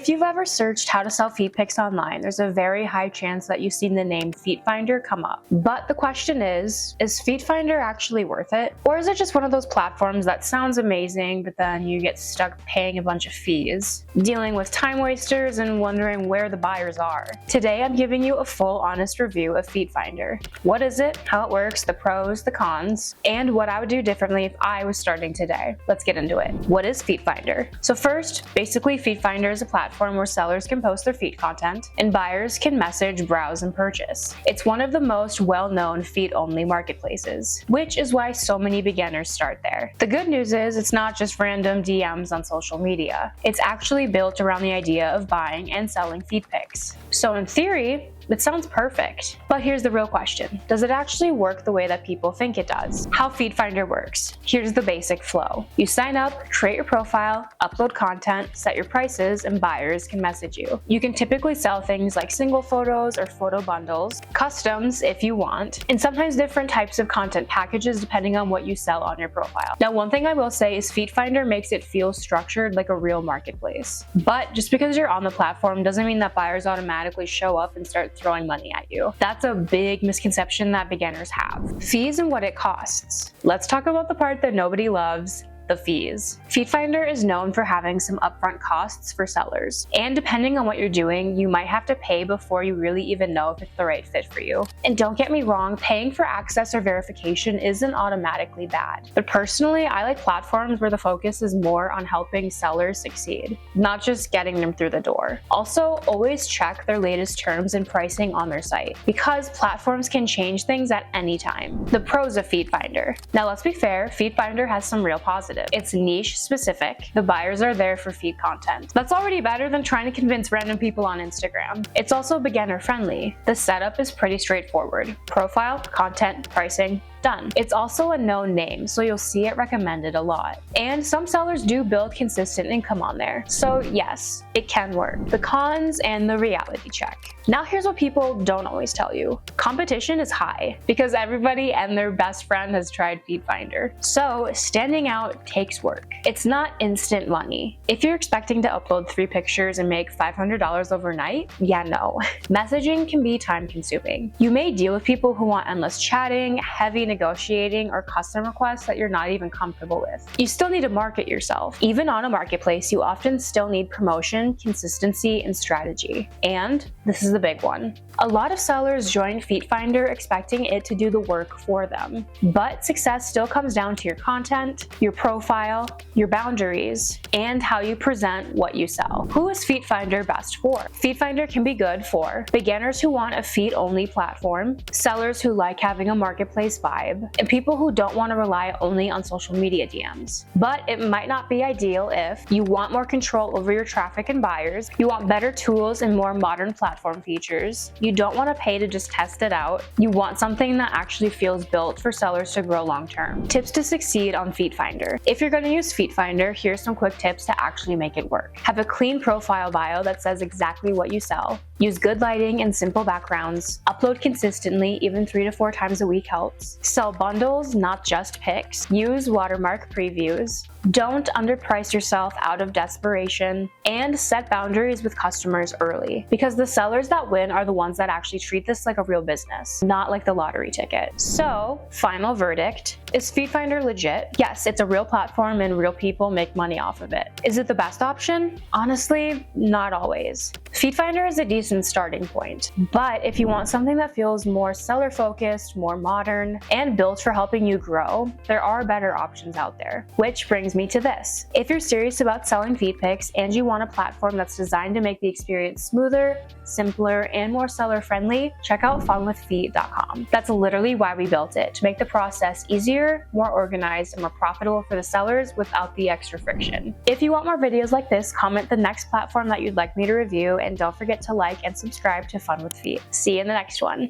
If you've ever searched how to sell feet pics online, there's a very high chance that you've seen the name FeetFinder come up. But the question is FeetFinder actually worth it? Or is it just one of those platforms that sounds amazing, but then you get stuck paying a bunch of fees, dealing with time wasters and wondering where the buyers are? Today, I'm giving you a full, honest review of FeetFinder. What is it, how it works, the pros, the cons, and what I would do differently if I was starting today. Let's get into it. What is FeetFinder? So first, basically FeetFinder is a platform where sellers can post their feet content and buyers can message, browse, and purchase. It's one of the most well-known feet-only marketplaces, which is why so many beginners start there. The good news is it's not just random DMs on social media. It's actually built around the idea of buying and selling feet pics. So in theory, it sounds perfect. But here's the real question. Does it actually work the way that people think it does? How FeetFinder works. Here's the basic flow. You sign up, create your profile, upload content, set your prices, and buyers can message you. You can typically sell things like single photos or photo bundles, customs if you want, and sometimes different types of content packages depending on what you sell on your profile. Now, one thing I will say is FeetFinder makes it feel structured like a real marketplace. But just because you're on the platform doesn't mean that buyers automatically show up and start throwing money at you. That's a big misconception that beginners have. Fees and what it costs. Let's talk about the part that nobody loves. The fees. FeetFinder is known for having some upfront costs for sellers, and depending on what you're doing, you might have to pay before you really even know if it's the right fit for you. And don't get me wrong, paying for access or verification isn't automatically bad. But personally, I like platforms where the focus is more on helping sellers succeed, not just getting them through the door. Also, always check their latest terms and pricing on their site, because platforms can change things at any time. The pros of FeetFinder. Now let's be fair, FeetFinder has some real positives. It's niche specific. The buyers are there for feet content. That's already better than trying to convince random people on Instagram. It's also beginner friendly. The setup is pretty straightforward. Profile, content, pricing, done. It's also a known name, so you'll see it recommended a lot. And some sellers do build consistent income on there. So yes, it can work. The cons and the reality check. Now here's what people don't always tell you. Competition is high because everybody and their best friend has tried FeetFinder. So standing out takes work. It's not instant money. If you're expecting to upload 3 pictures and make $500 overnight, yeah, no. Messaging can be time consuming. You may deal with people who want endless chatting, heavy negotiating, or custom requests that you're not even comfortable with. You still need to market yourself. Even on a marketplace, you often still need promotion, consistency, and strategy. And this is the big one. A lot of sellers join FeetFinder expecting it to do the work for them. But success still comes down to your content, your profile, your boundaries, and how you present what you sell. Who is FeetFinder best for? FeetFinder can be good for beginners who want a feet-only platform, sellers who like having a marketplace vibe, and people who don't want to rely only on social media DMs. But it might not be ideal if you want more control over your traffic and buyers, you want better tools and more modern platform features, you don't want to pay to just test it out, you want something that actually feels built for sellers to grow long term. Tips to succeed on FeetFinder. If you're going to use FeetFinder, here's some quick tips to actually make it work. Have a clean profile bio that says exactly what you sell. Use good lighting and simple backgrounds. Upload consistently, even 3 to 4 times a week helps. Sell bundles, not just pics. Use watermark previews. Don't underprice yourself out of desperation, and set boundaries with customers early, because the sellers that win are the ones that actually treat this like a real business, not like the lottery ticket. So, final verdict, is FeetFinder legit? Yes, it's a real platform and real people make money off of it. Is it the best option? Honestly, not always. FeetFinder is a decent starting point, but if you want something that feels more seller focused, more modern, and built for helping you grow, there are better options out there. Which brings me to this. If you're serious about selling feet pics and you want a platform that's designed to make the experience smoother, simpler, and more seller friendly, check out funwithfeet.com. That's literally why we built it, to make the process easier, more organized, and more profitable for the sellers without the extra friction. If you want more videos like this, comment the next platform that you'd like me to review, and don't forget to like and subscribe to Fun with Feet. See you in the next one.